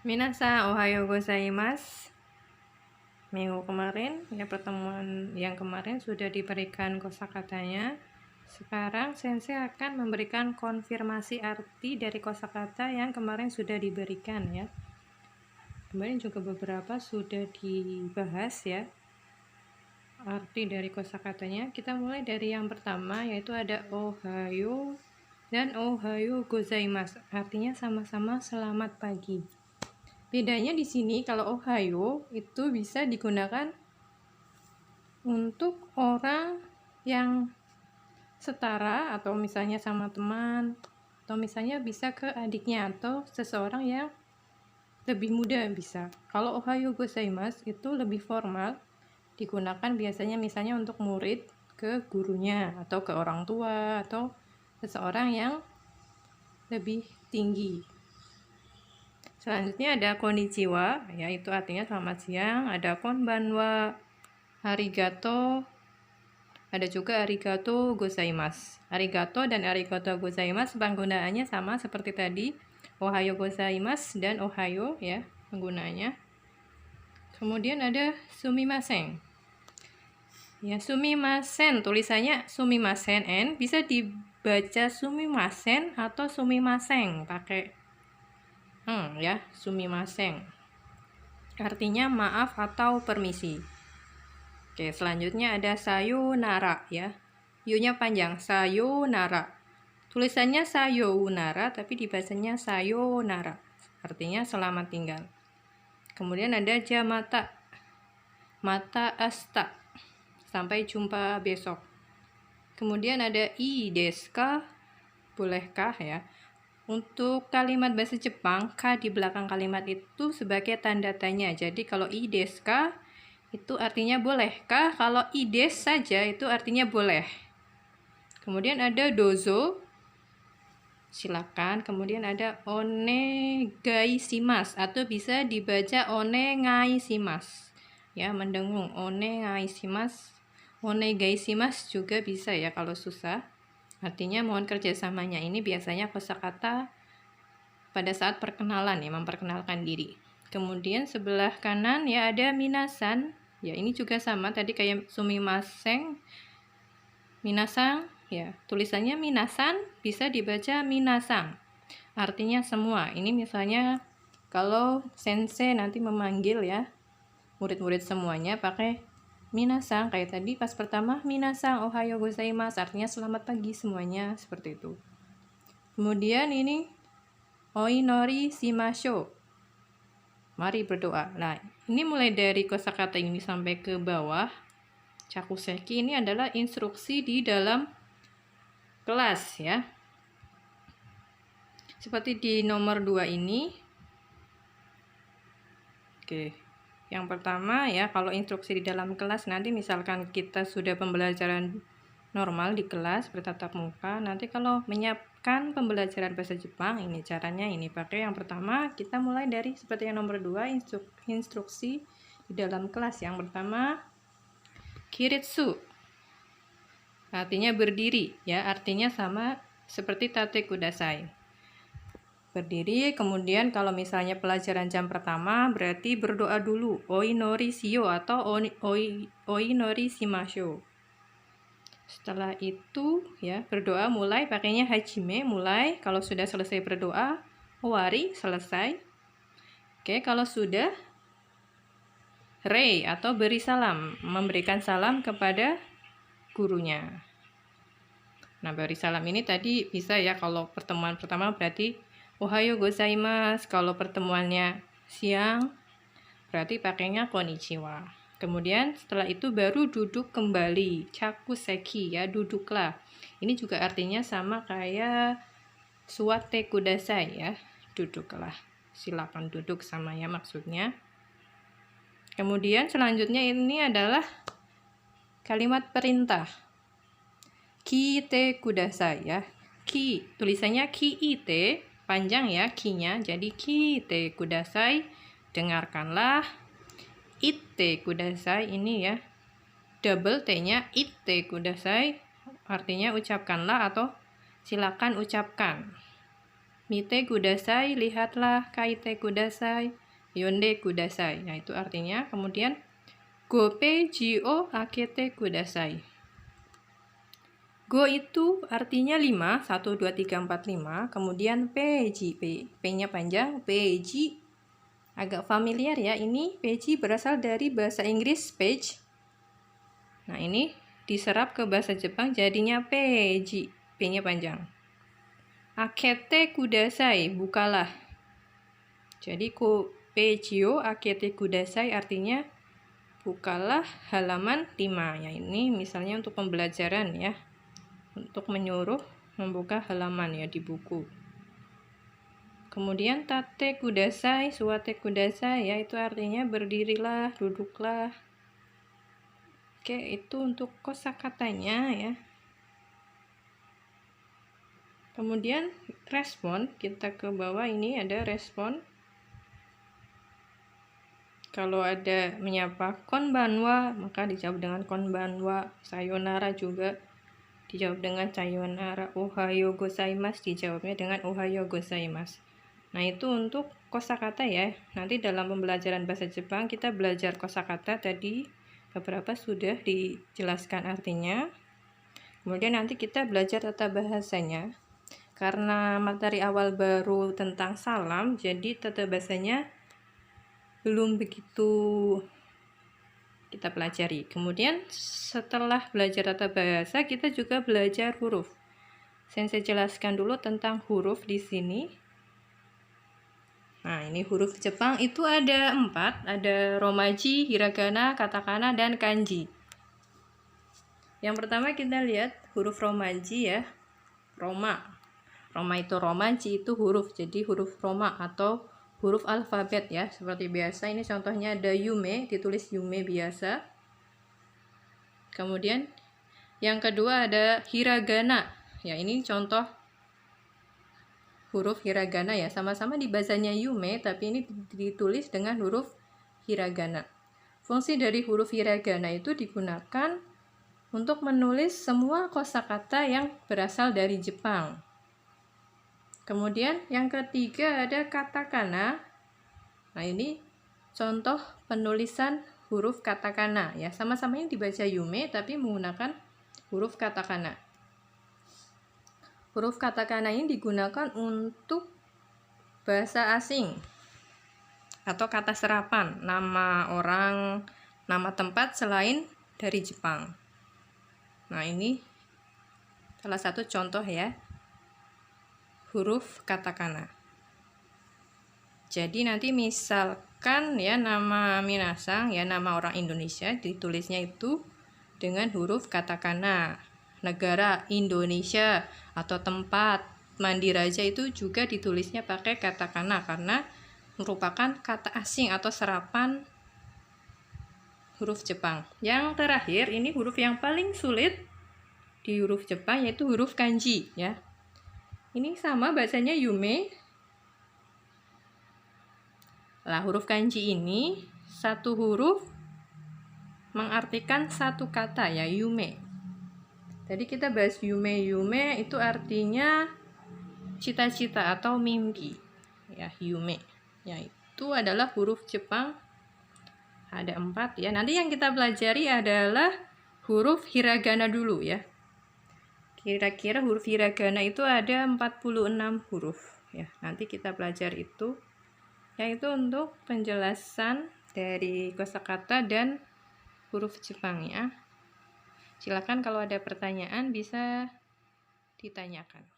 Minasan, ohayo gozaimasu. Minggu kemarin, ya pertemuan yang kemarin sudah diberikan kosakatanya. Sekarang sensei akan memberikan konfirmasi arti dari kosakata yang kemarin sudah diberikan ya. Kemarin juga beberapa sudah dibahas ya. Arti dari kosakatanya. Kita mulai dari yang pertama, yaitu ada ohayo dan ohayo gozaimasu. Artinya sama-sama selamat pagi. Bedanya di sini kalau ohayo itu bisa digunakan untuk orang yang setara atau misalnya sama teman atau misalnya bisa ke adiknya atau seseorang yang lebih muda bisa. Kalau ohayo gozaimasu itu lebih formal, digunakan biasanya misalnya untuk murid ke gurunya atau ke orang tua atau seseorang yang lebih tinggi. Selanjutnya ada konnichiwa, yaitu artinya selamat siang. Ada konbanwa, arigato, ada juga arigato gozaimasu. Arigato dan arigato gozaimasu penggunaannya sama seperti tadi. Ohayo gozaimasu dan ohayo ya penggunaannya. Kemudian ada sumimasen. Ya, sumimasen tulisannya sumimasen n bisa dibaca sumimasen atau sumimasen pakai ya, sumimasen. Artinya maaf atau permisi. Oke, selanjutnya ada sayonara ya. Yu-nya panjang, sayonara. Tulisannya sayonara tapi dibacanya sayonara. Artinya selamat tinggal. Kemudian ada jamata. Mata asta. Sampai jumpa besok. Kemudian ada i desu ka? Bolehkah ya? Untuk kalimat bahasa Jepang, ka di belakang kalimat itu sebagai tanda tanya. Jadi kalau i desu ka itu artinya bolehkah? Kalau i desu saja itu artinya boleh. Kemudian ada dozo, silakan. Kemudian ada onegaishimasu atau bisa dibaca onegaishimasu. Ya, mendengung onegaishimasu. Onegaishimasu juga bisa ya kalau susah. Artinya mohon kerjasamanya. Ini biasanya kosakata pada saat perkenalan ya, memperkenalkan diri. Kemudian sebelah kanan ya ada minasan. Ya, ini juga sama tadi kayak sumimasen. Minasan ya, tulisannya minasan bisa dibaca minasan. Artinya semua. Ini misalnya kalau sensei nanti memanggil ya murid-murid semuanya pakai minasan, kayak tadi pas pertama minasan ohayo gozaimasu artinya selamat pagi semuanya, seperti itu. Kemudian ini oinori shimashou, mari berdoa. Nah, ini mulai dari kosakata ini sampai ke bawah Chakuseki ini adalah instruksi di dalam kelas ya. Seperti di nomor 2 ini. Oke. Yang pertama ya, kalau instruksi di dalam kelas nanti misalkan kita sudah pembelajaran normal di kelas bertatap muka, nanti kalau menyiapkan pembelajaran bahasa Jepang ini caranya ini pakai yang pertama kita mulai dari seperti yang nomor 2 instruksi di dalam kelas. Yang pertama kiritsu artinya berdiri ya, artinya sama seperti tate kudasai. Berdiri, kemudian kalau misalnya pelajaran jam pertama berarti berdoa dulu, oinori shio atau oinori shimashou. Setelah itu ya berdoa mulai pakainya hajime, mulai. Kalau sudah selesai berdoa, owari, selesai. Oke, kalau sudah rei atau beri salam, memberikan salam kepada gurunya. Nah, beri salam ini tadi bisa ya kalau pertemuan pertama berarti ohayo gozaimasu, kalau pertemuannya siang berarti pakainya konnichiwa. Kemudian setelah itu baru duduk kembali, chakuseki ya, duduklah. Ini juga artinya sama kayak suwate kudasai ya, duduklah. Silakan duduk sama ya maksudnya. Kemudian selanjutnya ini adalah kalimat perintah. Kiite kudasai ya. Ki tulisannya kiite, panjang ya ki-nya, jadi kiite kudasai, dengarkanlah. Itte kudasai ini ya, double T-nya, itte kudasai artinya ucapkanlah atau silakan ucapkan. Mite kudasai, lihatlah. Kaite kudasai, yonde kudasai. Nah, itu artinya. Kemudian go peiji o akete kudasai. Go itu artinya 5, 1, 2, 3, 4, 5. Kemudian peiji, P-nya panjang, peiji. Agak familiar ya, ini peiji berasal dari bahasa Inggris page. Nah, ini diserap ke bahasa Jepang jadinya peiji, P-nya panjang. Akete kudasai, bukalah. Jadi peijio akete kudasai artinya bukalah halaman 5. Ya, ini misalnya untuk pembelajaran ya. Untuk menyuruh membuka halaman ya di buku. Kemudian tate kudasai, suwate kudasai ya, itu artinya berdirilah, duduklah. Oke, itu untuk kosakatanya ya. Kemudian respon, kita ke bawah ini ada respon. Kalau ada menyapa konbanwa, maka dijawab dengan konbanwa. Sayonara juga dijawab dengan sayonara. Ohayo gozaimasu dijawabnya dengan ohayo gozaimasu. Nah, itu untuk kosakata ya. Nanti dalam pembelajaran bahasa Jepang kita belajar kosakata, tadi beberapa sudah dijelaskan artinya. Kemudian nanti kita belajar tata bahasanya. Karena materi awal baru tentang salam, jadi tata bahasanya belum begitu kita pelajari. Kemudian setelah belajar tata bahasa, kita juga belajar huruf. Saya jelaskan dulu tentang huruf di sini. Nah, ini huruf Jepang itu ada 4, ada romaji, hiragana, katakana, dan kanji. Yang pertama kita lihat huruf romaji ya, Roma. Roma itu romaji itu huruf, jadi huruf Roma atau huruf alfabet ya, seperti biasa. Ini contohnya ada yume, ditulis yume biasa. Kemudian yang kedua ada hiragana. Ya, ini contoh huruf hiragana ya, sama-sama di bahasanya yume, tapi ini ditulis dengan huruf hiragana. Fungsi dari huruf hiragana itu digunakan untuk menulis semua kosakata yang berasal dari Jepang. Kemudian yang ketiga ada katakana. Nah, ini contoh penulisan huruf katakana ya, sama-sama yang dibaca yume tapi menggunakan huruf katakana. Huruf katakana ini digunakan untuk bahasa asing atau kata serapan, nama orang, nama tempat selain dari Jepang. Nah, ini salah satu contoh ya, huruf katakana. Jadi nanti misalkan ya nama minasang ya, nama orang Indonesia ditulisnya itu dengan huruf katakana. Negara Indonesia atau tempat mandi raja itu juga ditulisnya pakai katakana karena merupakan kata asing atau serapan huruf Jepang. Yang terakhir ini huruf yang paling sulit di huruf Jepang yaitu huruf kanji ya. Ini sama bacanya yume. Lah, huruf kanji ini satu huruf mengartikan satu kata ya, yume. Tadi kita bahas yume itu artinya cita-cita atau mimpi ya, yume. Ya, itu adalah huruf Jepang, ada 4 ya. Nanti yang kita pelajari adalah huruf hiragana dulu ya. Kira-kira huruf hiragana itu ada 46 huruf ya. Nanti kita pelajari itu. Yaitu untuk penjelasan dari kosakata dan huruf Jepang ya. Silakan kalau ada pertanyaan bisa ditanyakan.